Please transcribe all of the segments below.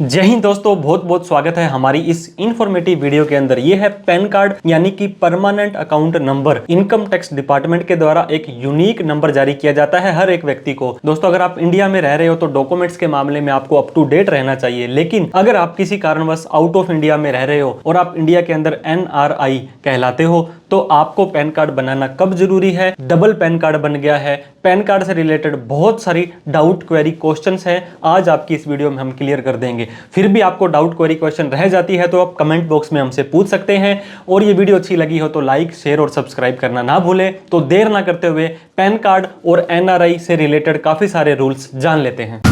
जय हिंद दोस्तों, बहुत बहुत स्वागत है हमारी इस इंफॉर्मेटिव वीडियो के अंदर। ये है पैन कार्ड यानी कि permanent account number. Income tax department के द्वारा एक यूनिक नंबर जारी किया जाता है हर एक व्यक्ति को। दोस्तों, अगर आप इंडिया में रह रहे हो तो डॉक्यूमेंट्स के मामले में आपको अप टू डेट रहना चाहिए, लेकिन अगर आप किसी कारणवश आउट ऑफ इंडिया में रह रहे हो और आप इंडिया के अंदर NRI कहलाते हो तो आपको पैन कार्ड बनाना कब जरूरी है। डबल पैन कार्ड बन गया है। पैन कार्ड से रिलेटेड बहुत सारी डाउट क्वेरी क्वेश्चंस हैं, आज आपकी इस वीडियो में हम क्लियर कर देंगे। फिर भी आपको डाउट क्वेरी क्वेश्चन रह जाती है तो आप कमेंट बॉक्स में हमसे पूछ सकते हैं। और ये वीडियो अच्छी लगी हो तो लाइक, शेयर और सब्सक्राइब करना ना भूलें। तो देर ना करते हुए पैन कार्ड और NRI से रिलेटेड काफी सारे रूल्स जान लेते हैं।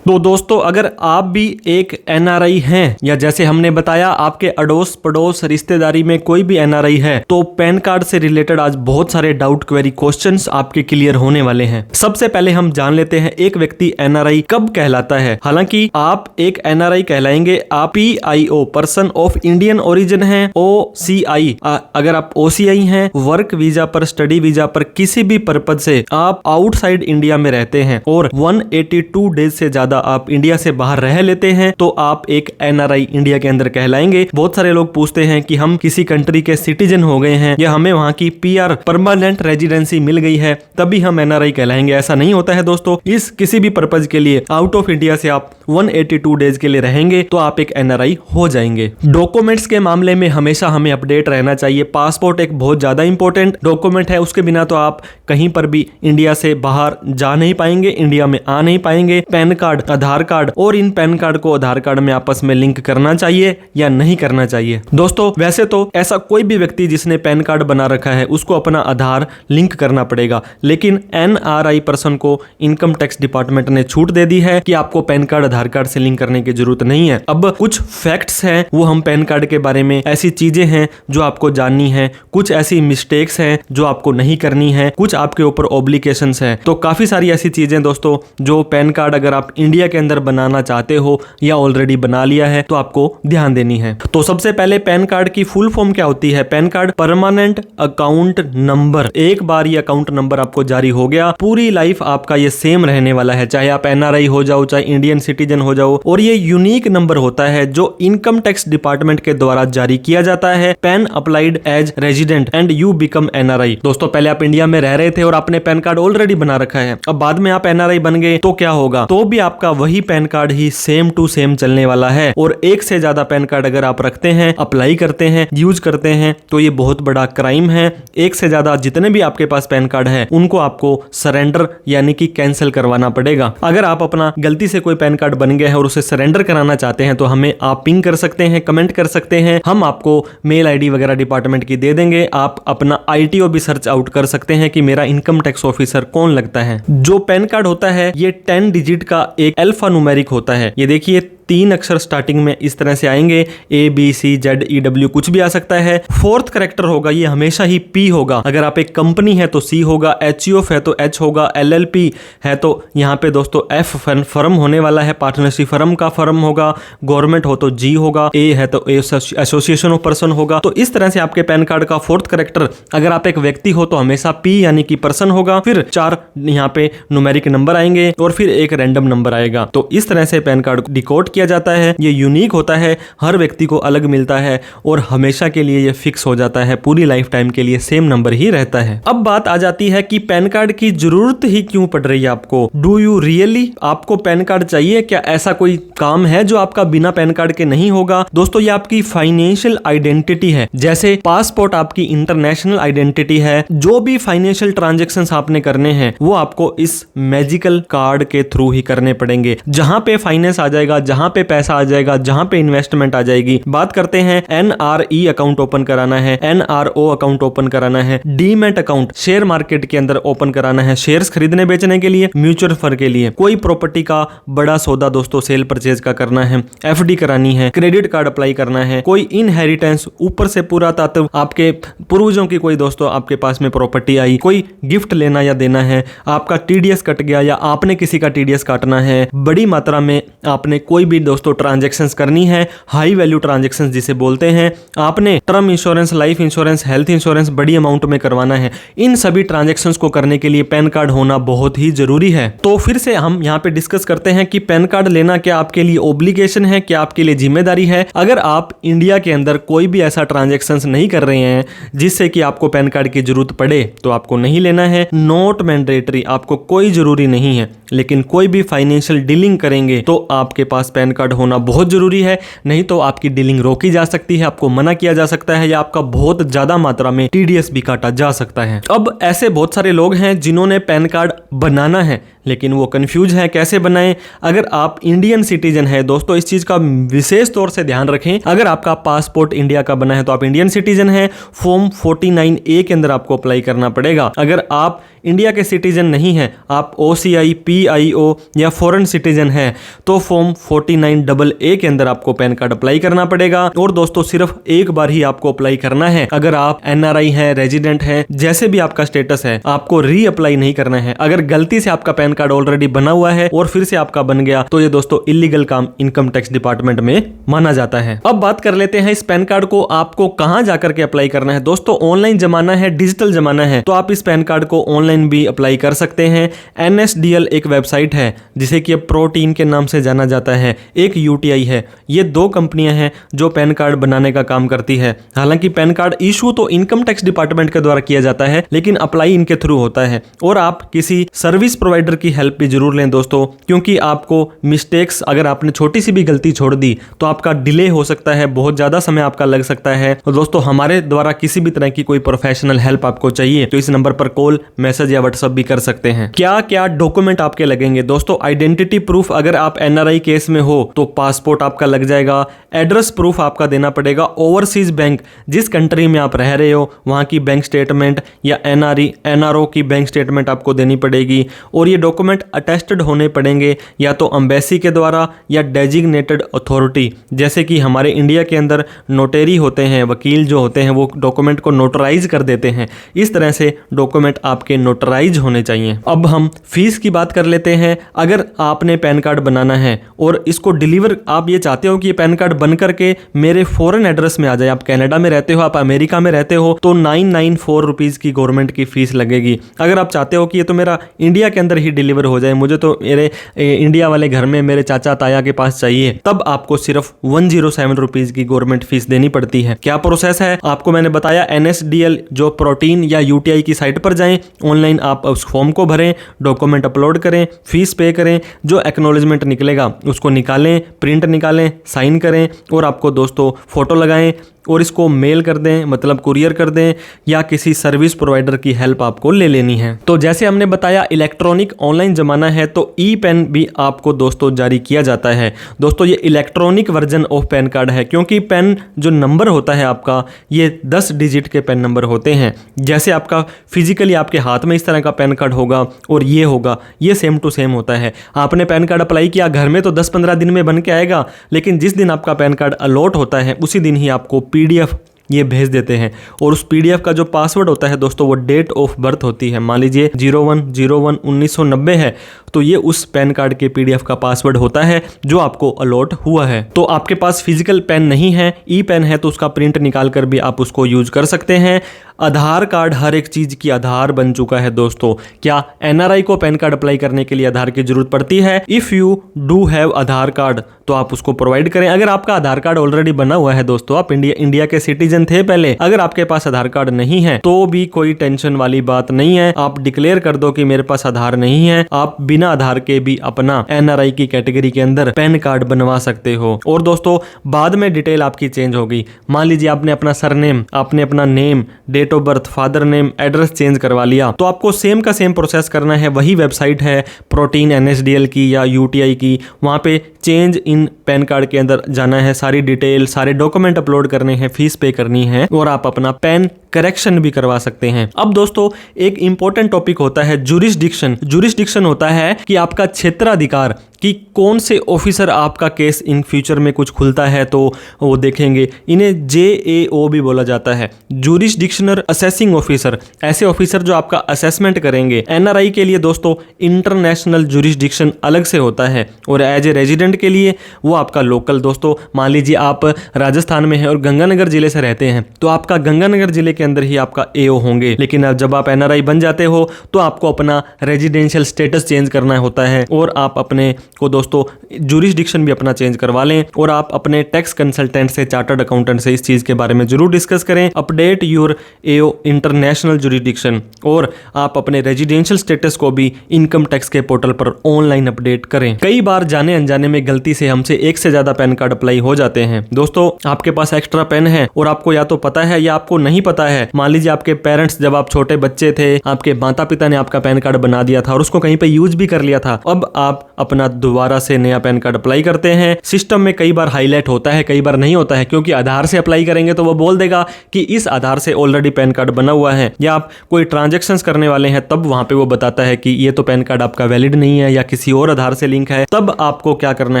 तो दोस्तों, अगर आप भी एक NRI हैं या जैसे हमने बताया आपके अड़ोस पड़ोस रिश्तेदारी में कोई भी NRI है तो पैन कार्ड से रिलेटेड आज बहुत सारे डाउट क्वेरी क्वेश्चंस आपके क्लियर होने वाले हैं। सबसे पहले हम जान लेते हैं एक व्यक्ति NRI कब कहलाता है। हालांकि आप एक NRI कहलाएंगे आप PIO person of Indian origin हैं, OCI अगर आप OCI हैं, वर्क वीजा पर, स्टडी वीजा पर, किसी भी पर्पज से आप आउटसाइड इंडिया में रहते हैं और 182 डेज से ज्यादा आप इंडिया से बाहर रह लेते हैं तो आप एक NRI इंडिया के अंदर कहलाएंगे। बहुत सारे लोग पूछते हैं कि हम किसी कंट्री के सिटीजन हो गए हैं या हमें वहां की PR परमानेंट रेजिडेंसी मिल गई है तभी हम NRI कहलाएंगे। ऐसा नहीं होता है दोस्तों। इस किसी भी पर्पज के लिए आउट ऑफ इंडिया से आप 182 डेज के लिए रहेंगे तो आप एक NRI हो जाएंगे। डॉक्यूमेंट्स के मामले में हमेशा हमें अपडेट रहना चाहिए। पासपोर्ट एक बहुत ज्यादा इंपॉर्टेंट डॉक्यूमेंट है, उसके बिना तो आप कहीं पर भी इंडिया से बाहर जा नहीं पाएंगे, इंडिया में आ नहीं पाएंगे। पैन कार्ड, आधार कार्ड और इन पैन कार्ड को आधार कार्ड में आपस में लिंक करना चाहिए या नहीं करना चाहिए। दोस्तों, वैसे तो ऐसा कोई भी व्यक्ति जिसने पैन कार्ड बना रखा है उसको अपना आधार लिंक करना पड़ेगा, लेकिन NRI पर्सन को इनकम टैक्स डिपार्टमेंट ने छूट दे दी है कि आपको पैन कार्ड आधार कार्ड से लिंक करने की जरूरत नहीं है। अब कुछ फैक्ट्स हैं वो हम पैन कार्ड के बारे में, ऐसी चीजें हैं जो आपको जाननी है, कुछ ऐसी मिस्टेक्स हैं जो आपको नहीं करनी है, कुछ आपके ऊपर ऑब्लिगेशंस है। तो काफी सारी ऐसी चीजें दोस्तों जो पैन कार्ड अगर आप इंडिया के अंदर बनाना चाहते हो या ऑलरेडी बना लिया है तो आपको ध्यान देनी है। तो सबसे पहले पैन कार्ड की फुल फॉर्म क्या होती है। Pan card permanent account number. एक बार ये अकाउंट नंबर आपको जारी हो गया, पूरी लाइफ आपका ये सेम रहने वाला है, चाहे आप NRI हो जाओ चाहे इंडियन सिटीजन हो जाओ। और ये यूनिक नंबर होता है जो इनकम टैक्स डिपार्टमेंट के द्वारा जारी किया जाता है। PAN applied as resident and you become NRI। दोस्तों, पहले आप इंडिया में रह रहे थे और आपने पैन कार्ड ऑलरेडी बना रखा है, अब बाद में आप NRI बन गए तो क्या होगा, तो भी आपका वही पैन कार्ड ही सेम टू सेम चलने वाला है। और एक से ज्यादा पैन कार्ड अगर आप रखते हैं, अप्लाई करते हैं, यूज करते हैं तो ये बहुत बड़ा क्राइम है। एक से ज्यादा जितने भी आपके पास पैन कार्ड है उनको आपको सरेंडर यानी कि कैंसिल करवाना पड़ेगा। अगर आप अपना गलती से कोई पैन कार्ड बन गया है और उसे सरेंडर कराना चाहते हैं तो हमें आप पिंग कर सकते हैं, कमेंट कर सकते हैं, हम आपको मेल ID वगैरह डिपार्टमेंट की दे देंगे। आप अपना ITO भी सर्च आउट कर सकते हैं कि मेरा इनकम टैक्स ऑफिसर कौन लगता है। जो पैन कार्ड होता है ये 10 डिजिट का एक अल्फा न्यूमेरिक होता है। ये देखिए 3 अक्षर स्टार्टिंग में इस तरह से आएंगे, ABCZEW कुछ भी आ सकता है। फोर्थ करेक्टर होगा ये हमेशा ही P होगा। अगर आप एक कंपनी है तो C होगा, HUF है तो H होगा, LLP है तो यहाँ पे दोस्तों F फर्म होने वाला है, पार्टनरशिप फर्म का फर्म होगा, गवर्नमेंट हो तो G होगा, A है तो एसोसिएशन ऑफ पर्सन होगा। तो इस तरह से आपके पैन कार्ड का फोर्थ करेक्टर, अगर आप एक व्यक्ति हो तो हमेशा P यानी कि पर्सन होगा, फिर 4 यहाँ पे न्यूमेरिक नंबर आएंगे और फिर एक रैंडम नंबर आएगा। तो इस तरह से पैन कार्ड डिकोड किया जाता है। ये यूनिक होता है, हर व्यक्ति को अलग मिलता है और हमेशा के लिए ये फिक्स हो जाता है, पूरी लाइफ टाइम के लिए सेम नंबर ही रहता है। अब बात आ जाती है कि पैन कार्ड की जरूरत ही क्यों पड़ रही है आपको। डू यू रियली, आपको पैन कार्ड चाहिए क्या? ऐसा कोई काम है जो आपका बिना पैन कार्ड के नहीं होगा? दोस्तों, ये आपकी फाइनेंशियल आइडेंटिटी है। जैसे पासपोर्ट आपकी इंटरनेशनल आइडेंटिटी है, जो भी फाइनेंशियल ट्रांजेक्शंस आपने करने हैं वो आपको इस मैजिकल कार्ड के थ्रू ही करने पड़ेंगे। जहां पे फाइनेंस आ जाएगा, जहां पे पैसा आ जाएगा, जहां पे इन्वेस्टमेंट आ जाएगी। बात करते हैं NRE अकाउंट ओपन कराना है, NRO अकाउंट ओपन कराना है, डीमैट अकाउंट शेयर मार्केट के अंदर ओपन कराना है, शेयर्स खरीदने बेचने के लिए, म्यूचुअल फंड के लिए, कोई प्रॉपर्टी का बड़ा सौदा दोस्तों सेल परचेज का करना है, FD करानी है, क्रेडिट कार्ड अप्लाई करना है, कोई इनहेरिटेंस ऊपर से पूरा तत्व आपके पूर्वजों की कोई दोस्तों आपके पास में प्रॉपर्टी आई, कोई गिफ्ट लेना या देना है, आपका TDS कट गया या आपने किसी का TDS काटना है, बड़ी मात्रा में आपने कोई भी दोस्तों ट्रांजैक्शंस करनी है, हाई वैल्यू ट्रांजैक्शंस जिसे बोलते हैं, आपने term insurance, life insurance, health insurance बड़ी अमाउंट में करवाना है, इन सभी ट्रांजैक्शंस को करने के लिए पैन कार्ड होना बहुत ही जरूरी है। तो फिर से हम यहाँ पे डिस्कस करते हैं कि पैन कार्ड लेना क्या आपके लिए ओब्लिगेशन है, क्या आपके लिए जिम्मेदारी है। अगर आप इंडिया के अंदर कोई भी ऐसा ट्रांजैक्शंस नहीं कर रहे हैं जिससे कि आपको पैन कार्ड की जरूरत पड़े तो आपको नहीं लेना है। नॉट मैंडेटरी, आपको कोई जरूरी नहीं है, लेकिन कोई भी फाइनेंशियल डीलिंग करेंगे तो आपके पास पैन कार्ड होना बहुत जरूरी है, नहीं तो आपकी डीलिंग रोकी जा सकती है, आपको मना किया जा सकता है या आपका बहुत ज्यादा मात्रा में टीडीएस भी काटा जा सकता है। अब ऐसे बहुत सारे लोग हैं जिन्होंने पैन कार्ड बनाना है लेकिन वो कंफ्यूज है कैसे बनाएं। अगर आप इंडियन सिटीजन है दोस्तों, इस चीज का विशेष तौर से ध्यान रखें। अगर आपका पासपोर्ट इंडिया का बना है तो आप इंडियन सिटीजन हैं, फॉर्म 49A के अंदर आपको अप्लाई करना पड़ेगा। अगर आप इंडिया के सिटीजन नहीं हैं, आप OCI, PIO या फॉरेन सिटीजन हैं तो फॉर्म 49AA के अंदर आपको पैन कार्ड अप्लाई करना पड़ेगा। और दोस्तों सिर्फ एक बार ही आपको अप्लाई करना है। अगर आप NRI हैं, रेजिडेंट हैं, जैसे भी आपका स्टेटस है, आपको री अप्लाई नहीं करना है। अगर गलती से आपका पैन कार्ड ऑलरेडी बना हुआ है और फिर से आपका बन गया तो ये दोस्तों इलीगल काम इनकम टैक्स डिपार्टमेंट में माना जाता है। अब बात कर लेते हैं इस पैन कार्ड को आपको कहां जाकर के अप्लाई करना है। दोस्तों ऑनलाइन जमाना है, डिजिटल जमाना है, तो आप इस पैन कार्ड को ऑनलाइन भी अप्लाई कर सकते हैं। NSDL एक वेबसाइट है जिसे कि प्रोटीन के नाम से जाना जाता है, एक UTI है। ये दो कंपनियां हैं जो पैन कार्ड बनाने का काम करती है। हालांकि पैन कार्ड इशू तो इनकम टैक्स डिपार्टमेंट के द्वारा किया जाता है लेकिन अप्लाई इनके थ्रू होता है। और आप किसी सर्विस प्रोवाइडर की हेल्प भी जरूर लें दोस्तों, क्योंकि आपको मिस्टेक्स, अगर आपने छोटी सी भी गलती छोड़ दी तो आपका डिले हो सकता है, बहुत ज्यादा समय आपका लग सकता है। तो दोस्तों हमारे द्वारा किसी भी तरह की कोई प्रोफेशनल हेल्प आपको चाहिए तो इस नंबर पर कॉल, मैसेज या व्हाट्सएप भी कर सकते हैं। क्या क्या डॉक्यूमेंट आपके लगेंगे दोस्तों? आइडेंटिटी प्रूफ, अगर आप NRI केस में हो तो पासपोर्ट आपका लग जाएगा। एड्रेस प्रूफ आपका देना पड़ेगा। ओवरसीज बैंक, जिस कंट्री में आप रह रहे हो वहां की बैंक स्टेटमेंट या NRO की बैंक स्टेटमेंट आपको देनी पड़ेगी। और ये डॉक्यूमेंट अटेस्टेड होने पड़ेंगे या तो एम्बेसी के द्वारा या डेजिग्नेटेड अथॉरिटी, जैसे कि हमारे इंडिया के अंदर नोटेरी होते हैं, वकील जो होते हैं वो डॉक्यूमेंट को नोटराइज कर देते हैं। इस तरह से डॉक्यूमेंट आपके नोटराइज होने चाहिए। अब हम फीस की बात कर लेते हैं। अगर आपने पैन कार्ड बनाना है और इसको डिलीवर, आप ये चाहते हो कि ये पैन कार्ड बन करके मेरे फॉरेन एड्रेस में आ जाए, आप कनाडा में रहते हो, आप अमेरिका में रहते हो, तो 994 रुपीज़ की गवर्नमेंट की फीस लगेगी। अगर आप चाहते हो कि ये तो मेरा इंडिया के अंदर ही डिलीवर हो जाए, मुझे तो मेरे इंडिया वाले घर में मेरे चाचा ताया के पास चाहिए, तब आपको सिर्फ 107 रुपीज़ की गवर्नमेंट फीस देनी पड़ती है। क्या प्रोसेस है आपको मैंने बताया। NSDL जो प्रोटीन या UTI की साइट पर जाएं, ऑनलाइन आप उस फॉर्म को भरें, डॉक्यूमेंट अपलोड करें, फीस पे करें, जो एक्नॉलेजमेंट निकलेगा उसको निकालें, प्रिंट निकालें, साइन करें और आपको दोस्तों फोटो लगाएं और इसको मेल कर दें, मतलब कुरियर कर दें, या किसी सर्विस प्रोवाइडर की हेल्प आपको ले लेनी है। तो जैसे हमने बताया इलेक्ट्रॉनिक ऑनलाइन जमाना है तो ई-पेन भी आपको दोस्तों जारी किया जाता है। दोस्तों ये electronic version of pan card है, क्योंकि पेन जो नंबर होता है आपका, ये 10 डिजिट के पेन नंबर होते हैं। जैसे आपका फिजिकली आपके हाथ में इस तरह का पैन कार्ड होगा और ये होगा, ये सेम टू सेम होता है। आपने पैन कार्ड अप्लाई किया, घर में तो 10-15 दिन में बन के आएगा, लेकिन जिस दिन आपका पैन कार्ड अलॉट होता है उसी दिन ही आपको PDF ये भेज देते हैं। और उस PDF का जो पासवर्ड होता है दोस्तों वो डेट ऑफ बर्थ होती है। मान लीजिए 01/01/1990 है तो ये उस पैन कार्ड के PDF का पासवर्ड होता है जो आपको अलॉट हुआ है। तो आपके पास फिजिकल पेन नहीं है, ई-पेन है, तो उसका प्रिंट निकाल कर भी आप उसको यूज कर सकते हैं। आधार कार्ड हर एक चीज की आधार बन चुका है दोस्तों। क्या NRI को पैन कार्ड अप्लाई करने के लिए आधार की जरूरत पड़ती है? If you do have Aadhaar card तो आप उसको प्रोवाइड करें। अगर आपका आधार कार्ड ऑलरेडी बना हुआ है दोस्तों, आप इंडिया के सिटीजन थे पहले, अगर आपके पास आधार कार्ड नहीं है तो भी कोई टेंशन वाली बात नहीं है। आप डिक्लेयर कर दो कि मेरे पास आधार नहीं है, आप बिना आधार के भी अपना NRI की कैटेगरी के अंदर पैन कार्ड बनवा सकते हो। और दोस्तों बाद में डिटेल आपकी चेंज होगी। मान लीजिए आपने अपना सरनेम, आपने अपना name, date of birth, father name, address change करवा लिया, तो आपको सेम का सेम प्रोसेस करना है। वही वेबसाइट है प्रोटीन NSDL की या UTI की, वहां पे चेंज इन पैन कार्ड के अंदर जाना है, सारी डिटेल, सारे डॉक्यूमेंट अपलोड करने हैं, फीस पे करनी है और आप अपना पैन करेक्शन भी करवा सकते हैं। अब दोस्तों एक इंपॉर्टेंट टॉपिक होता है जुरिस्डिक्शन। जुरिस्डिक्शन होता है कि आपका क्षेत्राधिकार कि कौन से ऑफिसर आपका केस इन फ्यूचर में कुछ खुलता है तो वो देखेंगे। इन्हें JAO भी बोला जाता है, ज्यूरिसडिक्शनल असेसिंग ऑफिसर। ऐसे ऑफिसर जो आपका असेसमेंट करेंगे। NRI के लिए दोस्तों इंटरनेशनल ज्यूरिसडिक्शन अलग से होता है और एज ए रेजिडेंट के लिए वो आपका लोकल। दोस्तों मान लीजिए आप राजस्थान में हैं और गंगानगर जिले से रहते हैं तो आपका गंगानगर जिले के अंदर ही आपका AO होंगे। लेकिन अब जब आप NRI बन जाते हो तो आपको अपना रेजिडेंशियल स्टेटस चेंज करना होता है और आप अपने को दोस्तों ज्यूरिसडिक्शन भी अपना चेंज करवा लें। और आप अपने टैक्स कंसल्टेंट से, चार्टर्ड अकाउंटेंट से इस चीज के बारे में जरूर डिस्कस करें। Update your AO international jurisdiction. और आप अपने रेजिडेंशियल स्टेटस को भी इनकम टैक्स के पोर्टल पर ऑनलाइन अपडेट करें। कई बार जाने अनजाने में गलती से हमसे एक से ज्यादा पैन कार्ड अप्लाई हो जाते हैं। दोस्तों आपके पास एक्स्ट्रा पेन है और आपको या तो पता है या आपको नहीं पता है। मान लीजिए आपके पेरेंट्स जब आप छोटे बच्चे थे, आपके माता पिता ने आपका पैन कार्ड बना दिया था और उसको कहीं पे यूज भी कर लिया था। अब आप अपना दोबारा से नया पैन कार्ड अप्लाई करते हैं। सिस्टम में कई बार हाईलाइट होता है, कई बार नहीं होता है, क्योंकि आधार से अप्लाई करेंगे तो वो बोल देगा कि इस आधार से ऑलरेडी पैन कार्ड बना हुआ है। या आप कोई ट्रांजैक्शंस करने वाले हैं तब वहां पे वो बताता है कि ये तो पैन कार्ड आपका वैलिड नहीं है या किसी और आधार से लिंक है। तब आपको क्या करना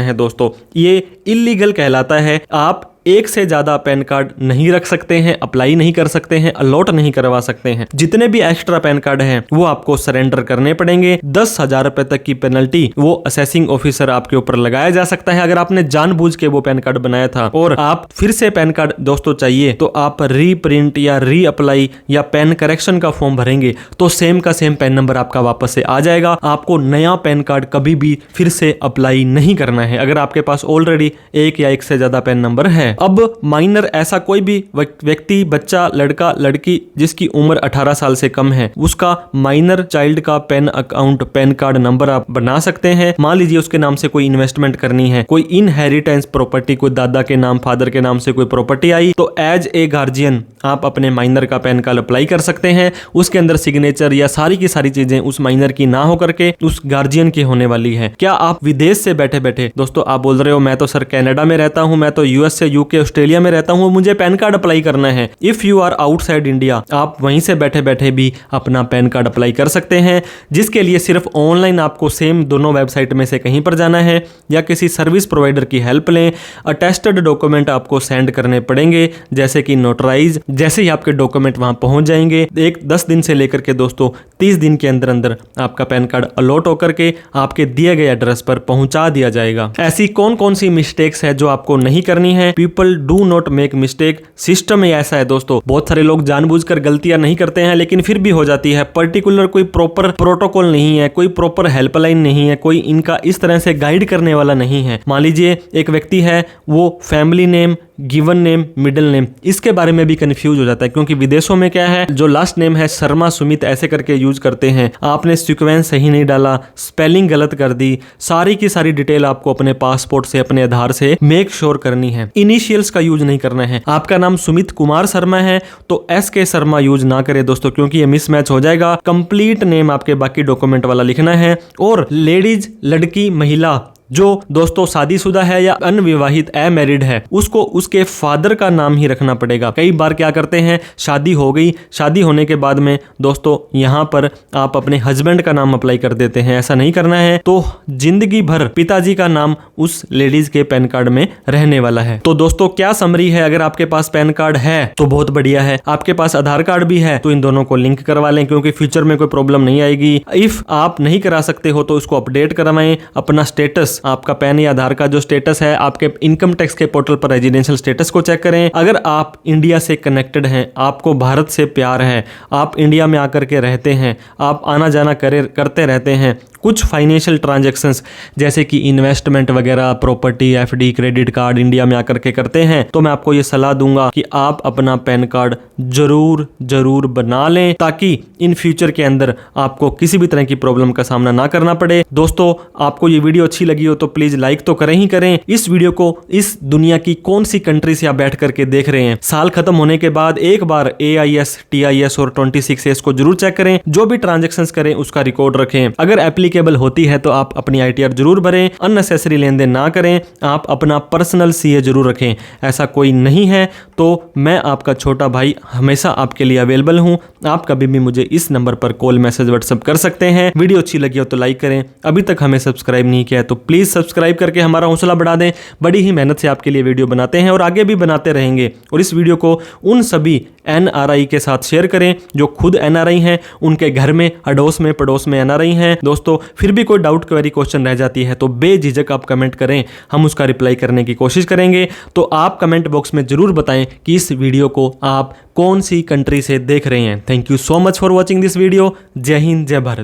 है दोस्तों, ये इलीगल कहलाता है। आप एक से ज्यादा पैन कार्ड नहीं रख सकते हैं, अप्लाई नहीं कर सकते हैं, अलॉट नहीं करवा सकते हैं। जितने भी एक्स्ट्रा पैन कार्ड हैं वो आपको सरेंडर करने पड़ेंगे। 10,000 रुपए तक की पेनल्टी वो असेसिंग ऑफिसर आपके ऊपर लगाया जा सकता है अगर आपने जानबूझ के वो पैन कार्ड बनाया था। और आप फिर से पैन कार्ड दोस्तों चाहिए तो आप रीप्रिंट या री अप्लाई या पैन करेक्शन का फॉर्म भरेंगे तो सेम का सेम पैन नंबर आपका वापस से आ जाएगा। आपको नया पैन कार्ड कभी भी फिर से अप्लाई नहीं करना है अगर आपके पास ऑलरेडी एक या एक से ज्यादा पैन नंबर है। अब माइनर ऐसा कोई भी व्यक्ति, बच्चा, लड़का, लड़की जिसकी उम्र 18 साल से कम है, उसका माइनर चाइल्ड का pan account, pan card number आप बना सकते हैं। मान लीजिए उसके नाम से कोई इन्वेस्टमेंट करनी है, कोई इनहेरिटेंस प्रॉपर्टी, कोई दादा के नाम, फादर के नाम से कोई प्रॉपर्टी आई तो एज ए गार्जियन आप अपने माइनर का पैन कार्ड अप्लाई कर सकते हैं। उसके अंदर सिग्नेचर या सारी की सारी चीजें उस माइनर की ना होकर के उस गार्जियन की होने वाली है। क्या आप विदेश से बैठे बैठे, दोस्तों आप बोल रहे हो मैं तो सर कनाडा में रहता हूं, मैं तो US से UK ऑस्ट्रेलिया में रहता हूं, मुझे पैन कार्ड अप्लाई करना है। If you are outside India, आप वहीं से बैठे बैठे भी अपना पैन कार्ड अप्लाई कर सकते हैं, जिसके लिए सिर्फ ऑनलाइन आपको सेम दोनों वेबसाइट में से कहीं पर जाना है या किसी सर्विस प्रोवाइडर की हेल्प लें। अटेस्टेड डॉक्यूमेंट आपको सेंड करने पड़ेंगे जैसे कि नोटराइज। जैसे ही आपके डॉक्यूमेंट वहां पहुंच जाएंगे, 10 दिन से लेकर के दोस्तों 30 दिन के अंदर अंदर आपका पैन कार्ड अलॉट होकर के आपके दिए गए एड्रेस पर पहुंचा दिया जाएगा। ऐसी कौन कौन सी मिस्टेक्स है जो आपको नहीं करनी है? People do not make mistake. System में ऐसा है दोस्तों, बहुत सारे लोग जानबूझकर गलतियां नहीं करते हैं लेकिन फिर भी हो जाती है। पर्टिकुलर कोई प्रॉपर प्रोटोकॉल नहीं है, कोई प्रॉपर हेल्पलाइन नहीं है, कोई इनका इस तरह से गाइड करने वाला नहीं है। मान लीजिए एक व्यक्ति है, वो family name, given name, middle name, इसके बारे में भी कंफ्यूज हो जाता है, क्योंकि विदेशों में क्या है, जो लास्ट नेम है शर्मा, सुमित ऐसे करके यूज करते हैं। आपने सीक्वेंस सही नहीं डाला, स्पेलिंग गलत कर दी, सारी की सारी डिटेल आपको अपने पासपोर्ट से, अपने आधार से मेक श्योर करनी है। इनिशियल्स का यूज नहीं करना है। आपका नाम सुमित कुमार शर्मा है तो SK शर्मा यूज ना करें दोस्तों, क्योंकि ये मिसमैच हो जाएगा। कंप्लीट नेम आपके बाकी डॉक्यूमेंट वाला लिखना है। और लेडीज, लड़की, महिला जो दोस्तों शादीशुदा है या अनविवाहित अमैरिड है, उसको उसके फादर का नाम ही रखना पड़ेगा। कई बार क्या करते हैं, शादी हो गई, शादी होने के बाद में दोस्तों यहाँ पर आप अपने हस्बैंड का नाम अप्लाई कर देते हैं। ऐसा नहीं करना है, तो जिंदगी भर पिताजी का नाम उस लेडीज के पैन कार्ड में रहने वाला है। तो दोस्तों क्या समरी है, अगर आपके पास पैन कार्ड है तो बहुत बढ़िया है, आपके पास आधार कार्ड भी है तो इन दोनों को लिंक करवा लें, क्योंकि फ्यूचर में कोई प्रॉब्लम नहीं आएगी। इफ आप नहीं करा सकते हो तो इसको अपडेट करवाएं। अपना स्टेटस, आपका पैन या आधार का जो स्टेटस है, आपके इनकम टैक्स के पोर्टल पर रेजिडेंशियल स्टेटस को चेक करें। अगर आप इंडिया से कनेक्टेड हैं, आपको भारत से प्यार है, आप इंडिया में आकर के रहते हैं, आप आना जाना करते रहते हैं, कुछ फाइनेंशियल ट्रांजैक्शंस जैसे कि इन्वेस्टमेंट वगैरह, property, FD, credit card India में आकर के करते हैं, तो मैं आपको ये सलाह दूंगा कि आप अपना पैन कार्ड जरूर बना लें, ताकि इन फ्यूचर के अंदर आपको किसी भी तरह की प्रॉब्लम का सामना ना करना पड़े। दोस्तों आपको ये वीडियो अच्छी लगी हो तो प्लीज लाइक तो करें ही करें। इस वीडियो को इस दुनिया की कौन सी कंट्री से आप बैठ करके देख रहे हैं, साल खत्म होने के बाद एक बार AIS, TIS और 26S को जरूर चेक करें। जो भी ट्रांजेक्शंस करें उसका रिकॉर्ड रखें। अगर एप्लीकेशन एप्लीकेबल होती है तो आप अपनी ITR जरूर भरें, अननेसेसरी लेन देन ना करें, आप अपना पर्सनल CA जरूर रखें। ऐसा कोई नहीं है तो मैं आपका छोटा भाई हमेशा आपके लिए अवेलेबल हूं। आप कभी भी मुझे इस नंबर पर कॉल, मैसेज, व्हाट्सएप कर सकते हैं। वीडियो अच्छी लगी हो तो लाइक करें, अभी तक हमें सब्सक्राइब नहीं किया है तो प्लीज सब्सक्राइब करके हमारा हौसला बढ़ा दें। बड़ी ही मेहनत से आपके लिए वीडियो बनाते हैं और आगे भी बनाते रहेंगे। और इस वीडियो को उन सभी NRI के साथ शेयर करें जो खुद NRI हैं, उनके घर में, अड़ोस में, पड़ोस में NRI हैं। दोस्तों फिर भी कोई डाउट, क्वेरी, क्वेश्चन रह जाती है तो बेझिझक आप कमेंट करें, हम उसका रिप्लाई करने की कोशिश करेंगे। तो आप कमेंट बॉक्स में जरूर बताएं कि इस वीडियो को आप कौन सी कंट्री से देख रहे हैं। Thank you so much for watching this video. जय हिंद, जय भारत।